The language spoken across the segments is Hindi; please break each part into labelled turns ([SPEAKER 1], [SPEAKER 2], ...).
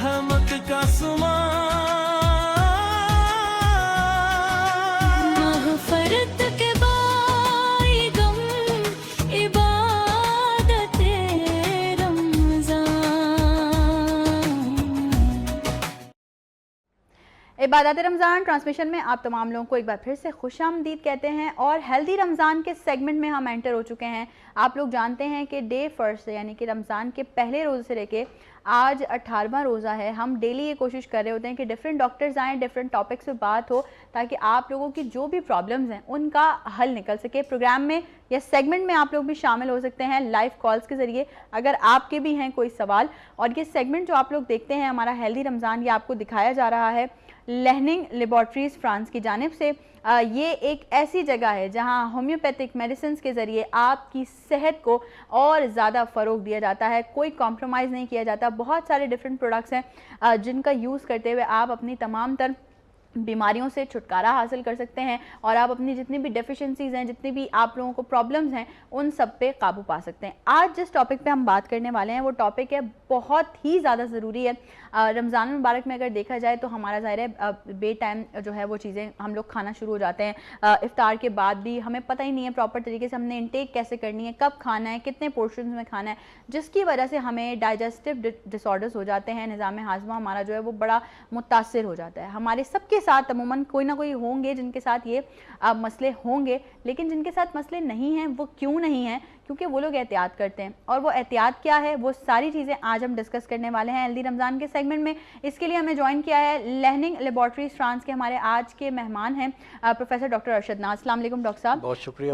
[SPEAKER 1] रहमत का सुमा,
[SPEAKER 2] मग़फ़िरत के बाई गम, इबादते रमज़ान।
[SPEAKER 3] इबादत रमज़ान ट्रांसमिशन में आप तमाम लोगों को एक बार फिर से खुशामदीद कहते हैं और हेल्दी रमज़ान के सेगमेंट में हम एंटर हो चुके हैं। आप लोग जानते हैं कि डे फर्स्ट यानी कि रमज़ान के पहले रोज़े से लेके आज 18वां रोज़ा है। हम डेली ये कोशिश कर रहे होते हैं कि डिफरेंट डॉक्टर्स आएँ, डिफरेंट टॉपिक्स पे बात हो, ताकि आप लोगों की जो भी प्रॉब्लम्स हैं उनका हल निकल सके। प्रोग्राम में या सेगमेंट में आप लोग भी शामिल हो सकते हैं लाइव कॉल्स के ज़रिए अगर आपके भी हैं कोई सवाल। और ये सेगमेंट जो आप लोग देखते हैं हमारा हेल्दी रमज़ान, ये आपको दिखाया जा रहा है लर्निंग लेबॉर्ट्रीज़ फ्रांस की जानिब से। ये एक ऐसी जगह है जहां होम्योपैथिक मेडिसिन के ज़रिए आपकी सेहत को और ज़्यादा फ़रोग दिया जाता है, कोई कॉम्प्रोमाइज़ नहीं किया जाता। बहुत सारे डिफरेंट प्रोडक्ट्स हैं जिनका यूज़ करते हुए आप अपनी तमाम तर बीमारियों से छुटकारा हासिल कर सकते हैं और आप अपनी जितनी भी डेफिशिएंसीज़ हैं, जितनी भी आप लोगों को प्रॉब्लम्स हैं, उन सब पे काबू पा सकते हैं। आज जिस टॉपिक पे हम बात करने वाले हैं वो टॉपिक है बहुत ही ज़्यादा ज़रूरी है। रमज़ान मुबारक में अगर देखा जाए तो हमारा ज़ाहिर है बे टाइम जो है वो चीज़ें हम लोग खाना शुरू हो जाते हैं। इफ्तार के बाद भी हमें पता ही नहीं है प्रॉपर तरीके से हमने इंटेक कैसे करनी है, कब खाना है, कितने पोर्शन में खाना है, जिसकी वजह से हमें डाइजेस्टिव डिसऑर्डर्स हो जाते हैं। निज़ाम हाज़मा हमारा जो है वो बड़ा मुतासिर हो जाता है। हमारे सबके साथ अमूमन कोई ना कोई होंगे जिनके साथ ये मसले होंगे, लेकिन जिनके साथ मसले नहीं हैं वो क्यों नहीं हैं? क्योंकि वो लोग एहतियात करते हैं। और वो एहतियात क्या है, वो सारी चीज़ें आज हम डिस्कस करने वाले हैं हेल्दी रमज़ान के सेगमेंट में। इसके लिए हमें ज्वाइन किया है लर्निंग लेबॉर्ट्रीज़ फ्रांस के हमारे आज के मेहमान हैं प्रोफेसर डॉक्टर अरशद नाज। अस्सलाम वालेकुम डॉक्टर साहब।
[SPEAKER 4] बहुत शुक्रिया,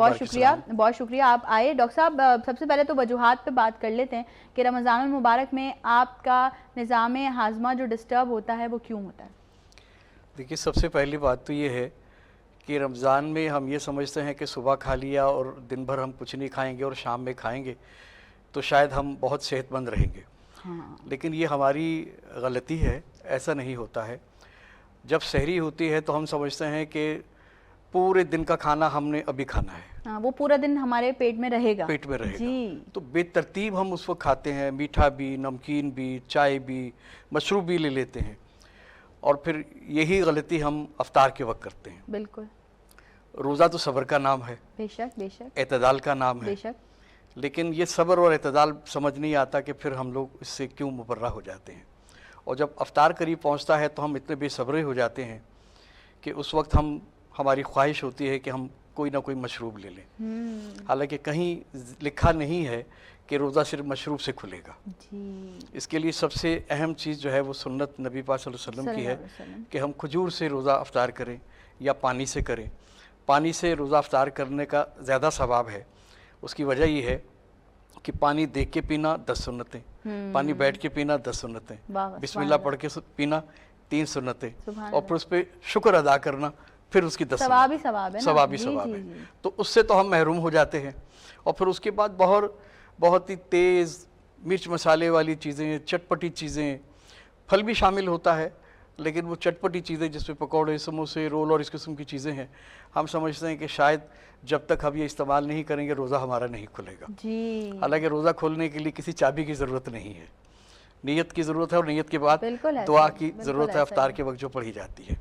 [SPEAKER 3] बहुत शुक्रिया आप आए। डॉक्टर साहब सबसे पहले तो वजूहात पे बात कर लेते हैं कि रमज़ान मुबारक में आपका निज़ाम हाज़मा जो डिस्टर्ब होता है वो क्यों होता है?
[SPEAKER 4] देखिए, सबसे पहली बात तो ये है कि रमज़ान में हम ये समझते हैं कि सुबह खा लिया और दिन भर हम कुछ नहीं खाएंगे और शाम में खाएंगे तो शायद हम बहुत सेहतमंद रहेंगे।
[SPEAKER 3] हाँ।
[SPEAKER 4] लेकिन ये हमारी गलती है, ऐसा नहीं होता है। जब सहरी होती है तो हम समझते हैं कि पूरे दिन का खाना हमने अभी खाना है।
[SPEAKER 3] हाँ, वो पूरा दिन हमारे पेट में रहेगा।
[SPEAKER 4] पेट में रहेगा
[SPEAKER 3] जी।
[SPEAKER 4] तो बेतरतीब हम उस वक्त खाते हैं, मीठा भी, नमकीन भी, चाय भी, मशरूब भी ले लेते हैं और फिर यही गलती हम अफ्तार के वक्त करते हैं।
[SPEAKER 3] बिल्कुल।
[SPEAKER 4] रोज़ा तो सब्र का नाम है,
[SPEAKER 3] बेशक बेशक,
[SPEAKER 4] एतदाल का नाम है,
[SPEAKER 3] बेशक।
[SPEAKER 4] लेकिन ये सब्र और एतदाल समझ नहीं आता कि फिर हम लोग इससे क्यों मुबर्रा हो जाते हैं। और जब अफ्तार करीब पहुंचता है तो हम इतने बेसब्रे हो जाते हैं कि उस वक्त हमारी ख्वाहिश होती है कि हम कोई ना कोई मशरूब ले लें। हालांकि कहीं लिखा नहीं है कि रोज़ा सिर्फ मशरूब से खुलेगा।
[SPEAKER 3] जी।
[SPEAKER 4] इसके लिए सबसे अहम चीज़ जो है वो सुन्नत नबी पाक सल्लल्लाहु अलैहि वसल्लम की है कि हम खजूर से रोज़ा अफ्तार करें या पानी से करें। पानी से रोज़ा अफ्तार करने का ज़्यादा सवाब है। उसकी वजह ये है कि पानी देख के पीना 10 सुन्नतें, पानी बैठ के पीना 10 सुन्नतें, बिस्मिल्लाह पढ़ के पीना 3 सुन्नतें, और फिर उस पर शुक्र अदा करना फिर उसकी 10
[SPEAKER 3] सवाब ही सवाब है,
[SPEAKER 4] सवाब ही सवाब है। तो उससे तो हम महरूम हो जाते हैं। और फिर उसके बाद बहुत ही तेज़ मिर्च मसाले वाली चीज़ें, चटपटी चीज़ें, फल भी शामिल होता है, लेकिन वो चटपटी चीज़ें जिसमें पकौड़े, समोसे, रोल और इस किस्म की चीज़ें हैं, हम समझते हैं कि शायद जब तक हम ये इस्तेमाल नहीं करेंगे रोज़ा हमारा नहीं खुलेगा।
[SPEAKER 3] जी।
[SPEAKER 4] हालांकि रोज़ा खोलने के लिए किसी चाबी की ज़रूरत नहीं है, नीयत की ज़रूरत है और नीयत के बाद दुआ की ज़रूरत है अफ्तार के वक्त जो पढ़ी जाती है।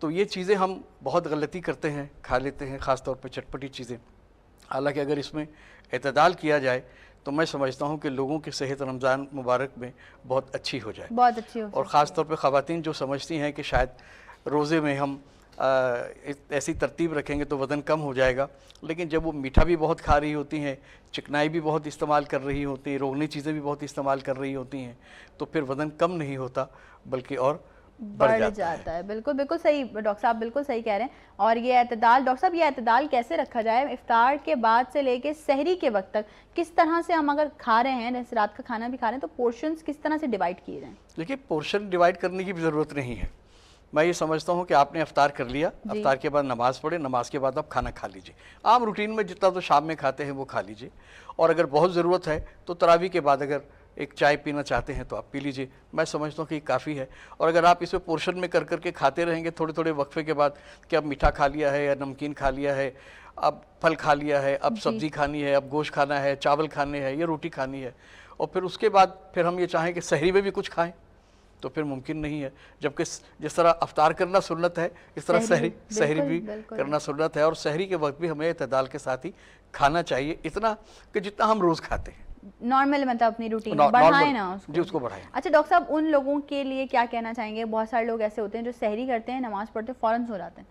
[SPEAKER 4] तो ये चीज़ें हम बहुत गलती करते हैं, खा लेते हैं, ख़ास तौर पे चटपटी चीज़ें। हालांकि अगर इसमें एतदाल किया जाए तो मैं समझता हूँ कि लोगों की सेहत रमज़ान मुबारक में बहुत अच्छी हो जाए,
[SPEAKER 3] बहुत अच्छी हो।
[SPEAKER 4] और ख़ास तौर पे ख़वातीन जो समझती हैं कि शायद रोज़े में हम ऐसी तरतीब रखेंगे तो वज़न कम हो जाएगा, लेकिन जब वो मीठा भी बहुत खा रही होती हैं, चिकनाई भी बहुत इस्तेमाल कर रही होती हैं, रोगनी चीज़ें भी बहुत इस्तेमाल कर रही होती हैं, तो फिर वज़न कम नहीं होता बल्कि और बढ़ जाता है।
[SPEAKER 3] बिल्कुल बिल्कुल सही डॉक्टर साहब, बिल्कुल सही कह रहे हैं। और ये एतदाल, डॉक्टर साहब ये एतदाल कैसे रखा जाए इफ्तार के बाद से लेके सहरी के वक्त तक? किस तरह से हम अगर खा रहे हैं, जैसे रात का खाना भी खा रहे हैं, तो पोर्शंस किस तरह से डिवाइड किए जाएं?
[SPEAKER 4] देखिए, पोर्शन डिवाइड करने की भी ज़रूरत नहीं है। मैं ये समझता हूँ कि आपने अफ्तार कर लिया, अफ्तार के बाद नमाज पढ़े, नमाज के बाद आप खाना खा लीजिए। आम रूटीन में जितना तो शाम में खाते हैं वो खा लीजिए, और अगर बहुत ज़रूरत है तो तरावी के बाद अगर एक चाय पीना चाहते हैं तो आप पी लीजिए। मैं समझता हूँ कि काफ़ी है। और अगर आप इसे पोर्शन में कर करके खाते रहेंगे थोड़े थोड़े वक्फे के बाद कि अब मीठा खा लिया है या नमकीन खा लिया है, अब फल खा लिया है, अब सब्ज़ी खानी है, अब गोश्त खाना है, चावल खाने हैं या रोटी खानी है, और फिर उसके बाद फिर हम ये चाहें कि सहरी में भी कुछ खाएँ, तो फिर मुमकिन नहीं है। जबकि जिस तरह अफ्तार करना सुन्नत है, इस तरह सहरी भी करना सुन्नत है, और सहरी के वक्त भी हमें इत्तेदाल के साथ ही खाना चाहिए, इतना कि जितना हम रोज़ खाते हैं।
[SPEAKER 3] नॉर्मल मतलब अपनी रूटीन बढ़ाएं ना उसको।
[SPEAKER 4] जी, उसको बढ़ाएं।
[SPEAKER 3] अच्छा डॉक्टर साहब, उन लोगों के लिए क्या कहना चाहेंगे? बहुत सारे लोग ऐसे होते हैं जो सहरी करते हैं, नमाज पढ़ते फ़ौरन सो जाते हैं,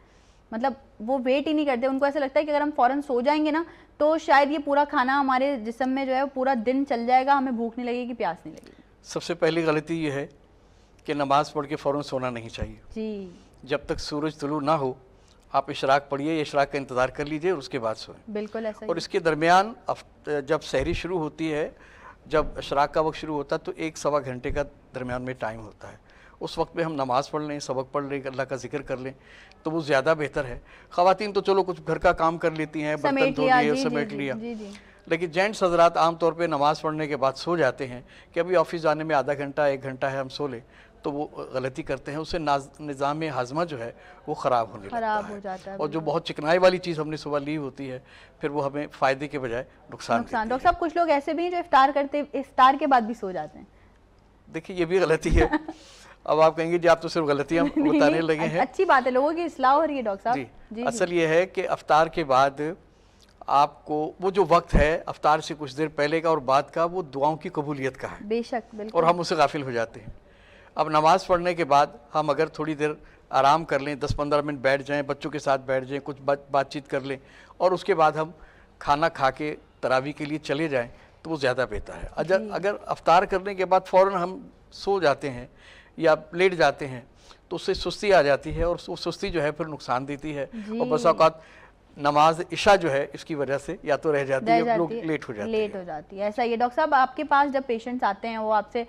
[SPEAKER 3] मतलब वो वेट ही नहीं करते। उनको ऐसा लगता है कि अगर हम फ़ौरन सो जाएंगे ना तो शायद ये पूरा खाना हमारे जिस्म में जो है वो पूरा दिन चल जाएगा, हमें भूख नहीं लगेगी, प्यास नहीं लगेगी।
[SPEAKER 4] सबसे पहली गलती ये है कि नमाज पढ़ के फ़ौरन सोना नहीं चाहिए
[SPEAKER 3] जी।
[SPEAKER 4] जब तक सूरज तुलू ना हो। आप इशराक पढ़िए, इशराक का इंतज़ार कर लीजिए और उसके बाद सोएं।
[SPEAKER 3] बिल्कुल ऐसा ही।
[SPEAKER 4] और इसके दरमियान जब सहरी शुरू होती है, जब इशराक का वक्त शुरू होता है, तो 1-1.25 घंटे का दरमियान में टाइम होता है। उस वक्त में हम नमाज़ पढ़ लें, सबक पढ़ लें, अल्लाह का जिक्र कर लें, तो वो ज़्यादा बेहतर है। ख़वातीन तो चलो कुछ घर का काम कर लेती हैं, बर्तन धो लिए, समेट लिया, लेकिन जेंट्स हजरात आम तौर पे नमाज़ पढ़ने के बाद सो जाते हैं कि अभी ऑफिस जाने में आधा घंटा 1 घंटा है, हम सो लें, तो वो गलती करते हैं। उससे निज़ाम हाजमा जो है वो ख़राब होने लगता है, और जो बहुत चिकनाई वाली चीज़ हमने सुबह ली होती है, फिर वो हमें फ़ायदे के बजाय नुकसान।
[SPEAKER 3] डॉक्टर साहब, कुछ लोग ऐसे भी हैं जो इफ्तार के बाद भी सो जाते हैं।
[SPEAKER 4] देखिए, ये भी गलती है। अब आप कहेंगे जी आप तो सिर्फ गलतियाँ बताने लगे हैं।
[SPEAKER 3] अच्छी बात है, लोगों की इस्लाह हो रही है डॉक्टर साहब।
[SPEAKER 4] जी, असल ये है कि अफ्तार के बाद आपको वो जो वक्त है अफ्तार से कुछ देर पहले का और बाद का, वो दुआओं की कबूलियत का है।
[SPEAKER 3] बेशक, बिल्कुल।
[SPEAKER 4] और हम उससे गाफिल हो जाते हैं। अब नमाज़ पढ़ने के बाद हम अगर थोड़ी देर आराम कर लें, 10-15 मिनट बैठ जाएं, बच्चों के साथ बैठ जाएं, कुछ बातचीत कर लें, और उसके बाद हम खाना खा के तरावी के लिए चले जाएं, तो वो ज़्यादा बेहतर है। अगर अफ्तार करने के बाद फ़ौरन हम सो जाते हैं या लेट जाते हैं, तो उससे सुस्ती आ जाती है, और वो सुस्ती जो है फिर नुकसान देती है, और बस औक़ात नमाज इशा जो है इसकी वजह से या तो रह जाती है, लोग लेट हो जाती है।
[SPEAKER 3] ऐसा ही है डॉक्टर साहब, आपके पास जब पेशेंट्स आते हैं वो आपसे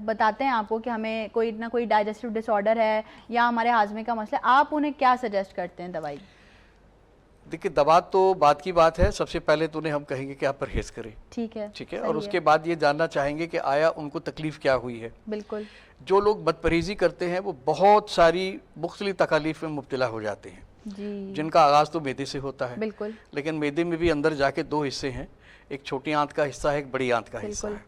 [SPEAKER 3] बताते हैं आपको कि हमें कोई ना कोई डाइजेस्टिव डिसऑर्डर है या हमारे हाजमे का मसला, आप उन्हें क्या सजेस्ट करते हैं दवाई?
[SPEAKER 4] देखिए, दवा तो बात की बात है। सबसे पहले तो उन्हें हम कहेंगे कि आप परहेज़ करें, ठीक है, और उसके बाद ये जानना चाहेंगे कि आया उनको तकलीफ़ क्या हुई है।
[SPEAKER 3] बिल्कुल।
[SPEAKER 4] जो लोग बदपरहेज़ी करते हैं वो बहुत सारी मुख्तलिफ तकालीफ में मुब्तला हो जाते हैं, जिनका आगाज़ तो मैदे से होता है।
[SPEAKER 3] बिल्कुल।
[SPEAKER 4] लेकिन मैदे में भी अंदर जाके 2 हिस्से हैं, एक छोटी आंत का हिस्सा है, एक बड़ी आंत का हिस्सा है।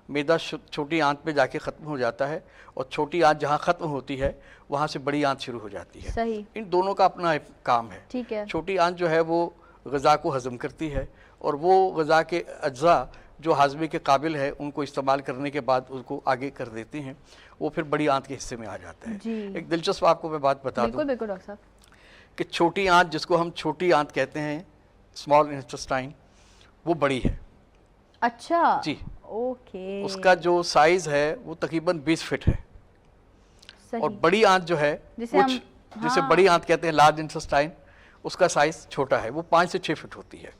[SPEAKER 4] मैदा छोटी आंत पे जाके ख़त्म हो जाता है, और छोटी आंत जहाँ ख़त्म होती है वहाँ से बड़ी आंत शुरू हो जाती है।
[SPEAKER 3] सही।
[SPEAKER 4] इन दोनों का अपना एक काम है।
[SPEAKER 3] ठीक है।
[SPEAKER 4] छोटी आंत जो है वो ग़िज़ा को हज़म करती है, और वो ग़िज़ा के अज्जा जो हाजमे के काबिल है उनको इस्तेमाल करने के बाद उसको आगे कर देती हैं, वो फिर बड़ी आंत के हिस्से में आ जाता है। एक दिलचस्प आपको मैं बात बता दूँ
[SPEAKER 3] डॉक्टर साहब,
[SPEAKER 4] कि छोटी आंत, जिसको हम छोटी आंत कहते हैं, स्मॉल इंटेस्टाइन, वो बड़ी है।
[SPEAKER 3] अच्छा
[SPEAKER 4] जी,
[SPEAKER 3] ओके।
[SPEAKER 4] उसका जो साइज है वो तकरीबन 20 फीट है।
[SPEAKER 3] सही।
[SPEAKER 4] और बड़ी आंत जो है जिसे बड़ी आंत कहते हैं, लार्ज इंटेस्टाइन, उसका साइज छोटा है, वो 5 से 6 फीट होती है।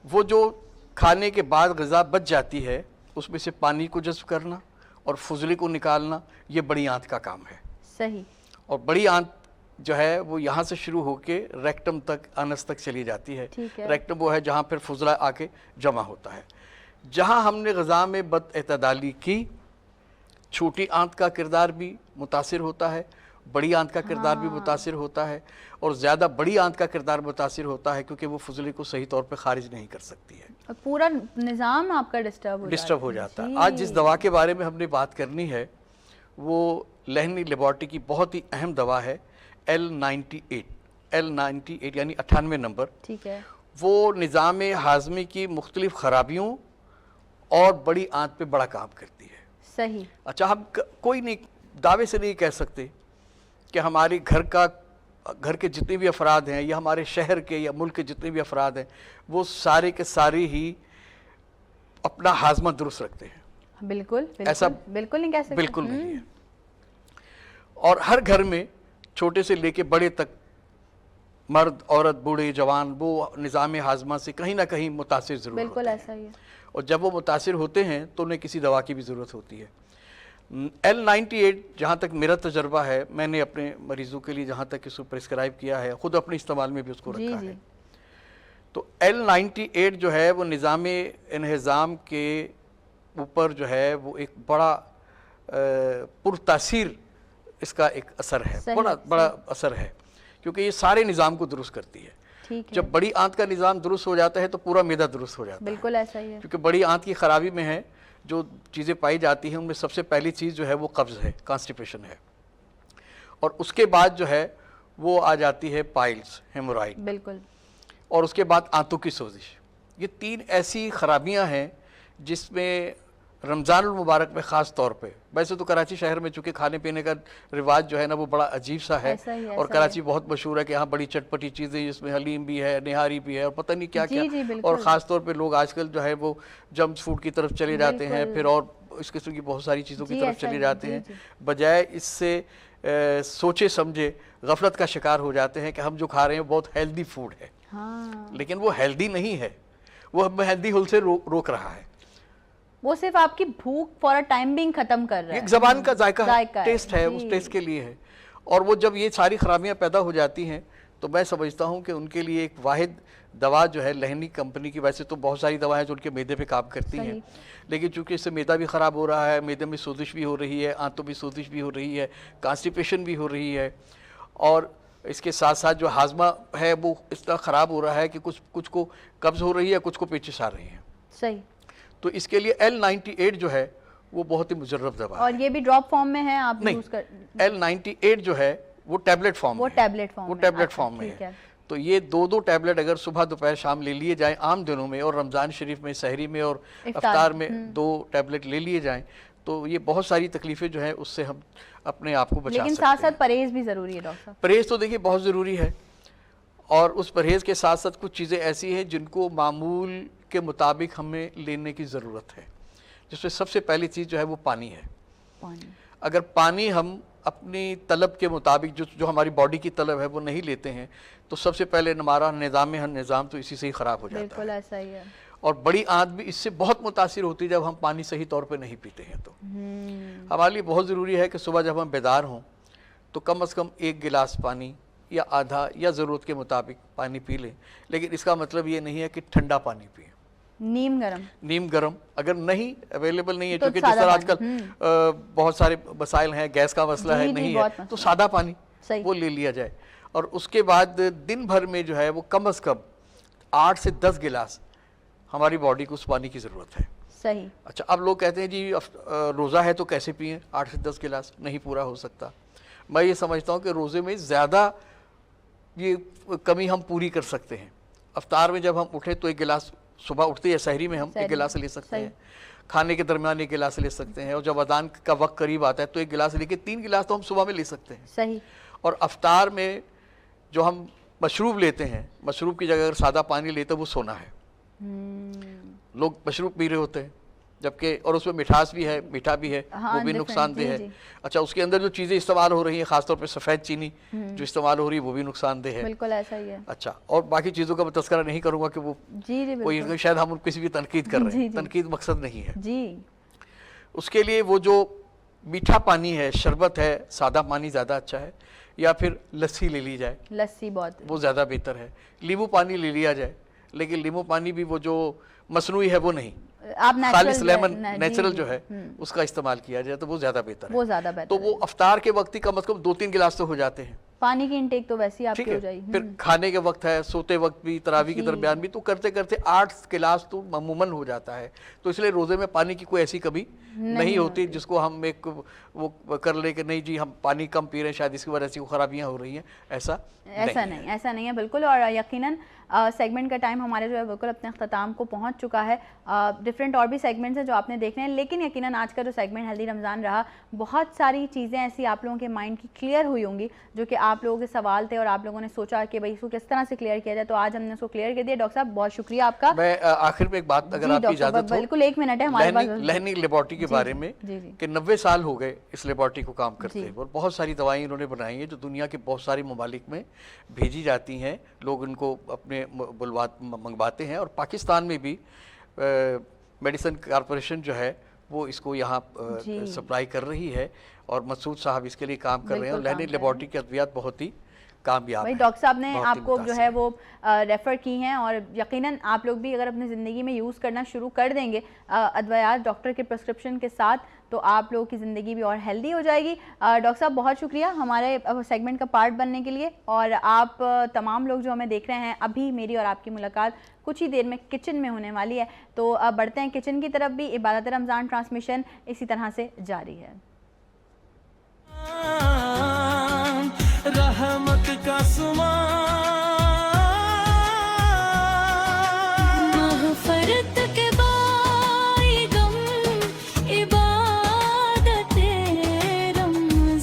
[SPEAKER 4] वो जो खाने के बाद ग़िज़ा बच जाती है, उसमें से पानी को जज़्ब करना और फुजली को निकालना, ये बड़ी आंत का काम है।
[SPEAKER 3] सही।
[SPEAKER 4] और बड़ी आंत जो है वो यहाँ से शुरू होके रेक्टम तक, अनस तक चली जाती है। रेक्टम वो है जहाँ फिर फुजला आके जमा होता है। जहाँ हमने ग़िज़ा में बदअतदाली की, छोटी आंत का किरदार भी मुतासिर होता है, बड़ी आंत का किरदार भी मुतासिर होता है, और ज़्यादा बड़ी आंत का किरदार मुतासिर होता है क्योंकि वो फुजले को सही तौर पे खारिज नहीं कर सकती है।
[SPEAKER 3] पूरा निज़ाम आपका डिस्टर्ब हो जाता है।
[SPEAKER 4] आज जिस दवा के बारे में हमने बात करनी है वो लहनी लेबॉरेटरी की बहुत ही अहम दवा है, L98 यानी 98 नंबर।
[SPEAKER 3] ठीक है।
[SPEAKER 4] वो निज़ाम हाज़मे की मुख्तलिफ खराबियों और बड़ी आंत पे बड़ा काम करती है।
[SPEAKER 3] सही।
[SPEAKER 4] अच्छा, हम कोई नहीं दावे से नहीं कह सकते कि हमारे घर के जितने भी अफराद हैं या हमारे शहर के या मुल्क के जितने भी अफराद हैं, वो सारे के सारे ही अपना हाजमा दुरुस्त रखते हैं।
[SPEAKER 3] बिल्कुल,
[SPEAKER 4] ऐसा
[SPEAKER 3] बिल्कुल नहीं कह सकते।
[SPEAKER 4] बिल्कुल नहीं है। और हर घर में छोटे से लेके बड़े तक, मर्द, औरत, बूढ़े, जवान, वो निज़ाम हाजमा से कहीं ना कहीं मुतासिर ज़रूर
[SPEAKER 3] बिल्कुल
[SPEAKER 4] होते हैं।
[SPEAKER 3] ऐसा ही है।
[SPEAKER 4] और जब वो मुतासिर होते हैं तो उन्हें किसी दवा की भी ज़रूरत होती है। L98 जहाँ तक मेरा तजर्बा है, मैंने अपने मरीज़ों के लिए जहाँ तक इसको प्रिस्क्राइब किया है, ख़ुद अपने इस्तेमाल में भी उसको रखा है। तो L98 जो है वो निज़ाम इन्हिज़ाम के ऊपर जो है वो एक बड़ा पुरतासीर इसका एक असर है, बड़ा असर है, क्योंकि ये सारे निज़ाम को दुरुस्त करती है। जब बड़ी आंत का निज़ाम दुरुस्त हो जाता है तो पूरा मैदा दुरुस्त हो जाता है।
[SPEAKER 3] बिल्कुल ऐसा ही है।
[SPEAKER 4] क्योंकि बड़ी आंत की खराबी में है, जो चीज़ें पाई जाती हैं उनमें सबसे पहली चीज़ जो है वो कब्ज़ है, कॉन्स्टिपेशन है, और उसके बाद जो है वो आ जाती है पाइल्स, हेमोराइड,
[SPEAKER 3] बिल्कुल,
[SPEAKER 4] और उसके बाद आंतों की सोजिश। ये 3 ऐसी खराबियां हैं जिसमें रमज़ान मुबारक में ख़ास तौर पे, वैसे तो कराची शहर में चूँकि खाने पीने का रिवाज जो है ना वो बड़ा अजीब सा है,
[SPEAKER 3] ऐसा ही है,
[SPEAKER 4] और
[SPEAKER 3] ऐसा
[SPEAKER 4] कराची बहुत मशहूर है कि यहाँ बड़ी चटपटी चीज़ें, जिसमें हलीम भी है, निहारी भी है, और पता नहीं क्या
[SPEAKER 3] जी,
[SPEAKER 4] क्या,
[SPEAKER 3] जी, बिल्कुल।
[SPEAKER 4] और ख़ास तौर पे लोग आजकल जो है वो जंक फूड की तरफ चले जाते हैं,
[SPEAKER 3] बिल्कुल।
[SPEAKER 4] फिर और इस किस्म की बहुत सारी चीज़ों की
[SPEAKER 3] जी,
[SPEAKER 4] तरफ
[SPEAKER 3] ऐसा
[SPEAKER 4] चले
[SPEAKER 3] ही,
[SPEAKER 4] जाते
[SPEAKER 3] जी,
[SPEAKER 4] हैं,
[SPEAKER 3] जी।
[SPEAKER 4] बजाय इससे सोचे समझे गफलत का शिकार हो जाते हैं कि हम जो खा रहे हैं वो बहुत हेल्दी फूड है,
[SPEAKER 3] हाँ,
[SPEAKER 4] लेकिन वो हेल्दी नहीं है, वो हमें हेल्दी हुल से रोक रहा है।
[SPEAKER 3] वो सिर्फ आपकी भूख फॉर अ टाइम बिंग खत्म कर रहा है।
[SPEAKER 4] एक जबान का जायका है,
[SPEAKER 3] जायका
[SPEAKER 4] टेस्ट है, उस
[SPEAKER 3] जी।
[SPEAKER 4] टेस्ट के लिए है, और वो जब ये सारी खराबियां पैदा हो जाती हैं तो मैं समझता हूँ कि उनके लिए एक वाहिद दवा जो है लहनी कंपनी की, वैसे तो बहुत सारी दवाएं जो उनके मैदे पे काम करती हैं, लेकिन चूंकि इससे मैदा भी ख़राब हो रहा है, मैदे में सोजिश भी हो रही है, आंतों में सोजिश भी हो रही है, कॉन्स्टिपेशन भी हो रही है, और इसके साथ साथ जो हाजमा है वो इतना ख़राब हो रहा है कि कुछ को कब्ज़ हो रही है, कुछ को पेचिश आ रही है।
[SPEAKER 3] सही।
[SPEAKER 4] तो इसके लिए L98 जो है वो बहुत ही मुजर्रब दवा है।
[SPEAKER 3] और ये भी ड्रॉप फॉर्म में है, आप
[SPEAKER 4] नहीं,
[SPEAKER 3] यूज कर
[SPEAKER 4] L98 जो है वो टैबलेट फॉर्म
[SPEAKER 3] वो
[SPEAKER 4] में है।
[SPEAKER 3] टैबलेट फॉर्म
[SPEAKER 4] वो
[SPEAKER 3] में,
[SPEAKER 4] टैबलेट
[SPEAKER 3] अच्छा,
[SPEAKER 4] फॉर्म में
[SPEAKER 3] ठीक
[SPEAKER 4] है।
[SPEAKER 3] है।
[SPEAKER 4] तो ये 2-2 टैबलेट अगर सुबह दोपहर शाम ले लिए जाएं आम दिनों में, और रमज़ान शरीफ में सहरी में और इफ्तार में 2 टैबलेट ले लिए जाएं, तो ये बहुत सारी तकलीफ़ें जो हैं उससे हम अपने आप को बचा
[SPEAKER 3] लेकिन
[SPEAKER 4] सकते
[SPEAKER 3] साथ
[SPEAKER 4] हैं।
[SPEAKER 3] साथ परहेज भी जरूरी है डॉक्टर साहब।
[SPEAKER 4] परहेज़ तो देखिए बहुत ज़रूरी है, और उस परहेज़ के साथ साथ कुछ चीज़ें ऐसी हैं जिनको मामूल के मुताबिक हमें लेने की ज़रूरत है, जिसमें सबसे पहली चीज़ जो है वो पानी है।
[SPEAKER 3] पानी,
[SPEAKER 4] अगर पानी हम अपनी तलब के मुताबिक जो हमारी बॉडी की तलब है वो नहीं लेते हैं, तो सबसे पहले हमारा निज़ाम तो इसी से ही ख़राब हो जाता
[SPEAKER 3] बिल्कुल
[SPEAKER 4] है,
[SPEAKER 3] ऐसा ही है।
[SPEAKER 4] और बड़ी आंत भी इससे बहुत मुतासिर होती है जब हम पानी सही तौर पे नहीं पीते हैं। तो हमारे लिए बहुत ज़रूरी है कि सुबह जब हम बेदार हों तो कम से कम 1 गिलास पानी या आधा या ज़रूरत के मुताबिक पानी पी लें, लेकिन इसका मतलब ये नहीं है कि ठंडा पानी पिए। नीम गरम अगर नहीं अवेलेबल नहीं है,
[SPEAKER 3] तो
[SPEAKER 4] क्योंकि जिस
[SPEAKER 3] सादा
[SPEAKER 4] तरह
[SPEAKER 3] पानी,
[SPEAKER 4] आजकल बहुत सारे मसाइल हैं, गैस का मसला
[SPEAKER 3] जी,
[SPEAKER 4] है,
[SPEAKER 3] जी,
[SPEAKER 4] नहीं
[SPEAKER 3] बहुत
[SPEAKER 4] है, तो
[SPEAKER 3] मसला
[SPEAKER 4] सादा पानी
[SPEAKER 3] सही।
[SPEAKER 4] वो ले लिया जाए, और उसके बाद दिन भर में जो है वो कम से कम 8 से 10 गिलास हमारी बॉडी को उस पानी की ज़रूरत है।
[SPEAKER 3] सही।
[SPEAKER 4] अच्छा, अब लोग कहते हैं जी रोज़ा है तो कैसे पिएं, 8 से 10 गिलास नहीं पूरा हो सकता। मैं ये समझता हूँ कि रोज़े में ज़्यादा ये कमी हम पूरी कर सकते हैं। अफ्तार में जब हम उठे तो 1 गिलास, सुबह उठते या सहरी में हम 1 गिलास ले सकते हैं, खाने के दरमियान 1 गिलास ले सकते हैं, और जब अज़ान का वक्त करीब आता है तो 1 गिलास लेके 3 गिलास तो हम सुबह में ले सकते हैं।
[SPEAKER 3] सही।
[SPEAKER 4] और अफ्तार में जो हम मशरूब लेते हैं, मशरूब की जगह अगर सादा पानी लेते हैं वो सोना है। लोग मशरूब पी रहे होते हैं जबकि, और उसमें मिठास भी है, मीठा भी है,
[SPEAKER 3] हाँ,
[SPEAKER 4] वो भी
[SPEAKER 3] different,
[SPEAKER 4] नुकसानदेह
[SPEAKER 3] जी,
[SPEAKER 4] है।
[SPEAKER 3] जी।
[SPEAKER 4] अच्छा, उसके अंदर जो चीज़ें इस्तेमाल हो रही हैं, खासतौर पे सफ़ेद चीनी जो इस्तेमाल हो रही है वो भी नुकसानदेह है।
[SPEAKER 3] बिल्कुल ऐसा ही है।
[SPEAKER 4] अच्छा, और बाकी चीज़ों का मैं तज़किरा नहीं करूँगा कि वो
[SPEAKER 3] जी जी
[SPEAKER 4] कोई
[SPEAKER 3] बिल्कुल।
[SPEAKER 4] शायद हम किसी भी तनकीद कर रहे
[SPEAKER 3] जी,
[SPEAKER 4] हैं,
[SPEAKER 3] जी।
[SPEAKER 4] तनकीद मकसद नहीं है।
[SPEAKER 3] जी।
[SPEAKER 4] उसके लिए वो जो मीठा पानी है, शरबत है, सादा पानी ज़्यादा अच्छा है, या फिर लस्सी ले ली जाए,
[SPEAKER 3] लस्सी बहुत
[SPEAKER 4] वो ज़्यादा बेहतर है। नींबू पानी ले लिया जाए, लेकिन नींबू पानी भी वो जो मसनूई है वो नहीं,
[SPEAKER 3] आप
[SPEAKER 4] खालिस लेमन
[SPEAKER 3] जी,
[SPEAKER 4] नेचुरल
[SPEAKER 3] जी,
[SPEAKER 4] जो है उसका इस्तेमाल किया जाए तो वो ज़्यादा बेहतर
[SPEAKER 3] वो
[SPEAKER 4] है।
[SPEAKER 3] ज्यादा बेहतर
[SPEAKER 4] तो वो
[SPEAKER 3] है।
[SPEAKER 4] अफ्तार के वक्त ही कम से कम 2-3 गिलास तो हो जाते हैं।
[SPEAKER 3] पानी की इंटेक तो वैसे ही आपकी
[SPEAKER 4] ठीक
[SPEAKER 3] हो
[SPEAKER 4] है,
[SPEAKER 3] जाएगी।
[SPEAKER 4] फिर खाने के वक्त है, सोते वक्त भी, तरावी के
[SPEAKER 3] जी।
[SPEAKER 4] दरमियान भी, तो करते करते 8 गिलास तो अमूमन हो जाता है। तो इसलिए रोज़े में पानी की कोई ऐसी कमी नहीं होती जिसको हम एक वो कर ले कि नहीं जी हम पानी कम पी रहे हैं, शायद इसकी वजह से खराबियाँ हो रही हैं। ऐसा
[SPEAKER 3] नहीं है बिल्कुल। और यकीनन सेगमेंट का टाइम हमारे जो है बिल्कुल अपने अख्ताम को पहुंच चुका है। डिफरेंट और भी सेगमेंट्स हैं जो आपने देखने हैं, लेकिन यकीनन आज का जो सेगमेंट हेल्दी रमज़ान रहा, बहुत सारी चीज़ें ऐसी आप लोगों के माइंड की क्लियर हुई होंगी जो कि आप लोगों के सवाल थे और आप लोगों ने सोचा कि भाई इसको किस तरह से क्लियर किया जाए, तो आज हमने उसको क्लियर कर दिया। डॉक्टर साहब बहुत शुक्रिया आपका।
[SPEAKER 4] मैं आखिर में एक बात अगर आपकी इजाज़त हो,
[SPEAKER 3] बिल्कुल 1 मिनट है हमारे पास।
[SPEAKER 4] लहनी लेबॉर्ट्री के बारे में कि 90 साल हो गए इस लेबॉर्ट्री को काम करते हैं, और बहुत सारी दवाएं इन्होंने बनाई हैं जो दुनिया के बहुत सारे ममालिक में भेजी जाती हैं, लोग इनको अपने मंगवाते हैं, और पाकिस्तान में भी मेडिसिन कॉरपोरेशन जो है वो इसको यहाँ सप्लाई कर रही है, और मसूद साहब इसके लिए काम कर रहे हैं, और लहनी लेबॉर्ट्री की अद्वियात बहुत ही कामयाब
[SPEAKER 3] भाई
[SPEAKER 4] हैं।
[SPEAKER 3] डॉक्टर साहब ने
[SPEAKER 4] बहुत ही
[SPEAKER 3] आपको जो
[SPEAKER 4] मुतासिर
[SPEAKER 3] है वो रेफ़र की हैं और यकीनन आप लोग भी अगर अपनी ज़िंदगी में यूज़ करना शुरू कर देंगे अद्वयात डॉक्टर के प्रिस्क्रिप्शन के साथ, तो आप लोगों की ज़िंदगी भी और हेल्दी हो जाएगी। डॉक्टर साहब बहुत शुक्रिया हमारे सेगमेंट का पार्ट बनने के लिए। और आप तमाम लोग जो हमें देख रहे हैं, अभी मेरी और आपकी मुलाकात कुछ ही देर में किचन में होने वाली है, तो अब बढ़ते हैं किचन की तरफ भी। इबादत रमज़ान ट्रांसमिशन इसी तरह से जारी है।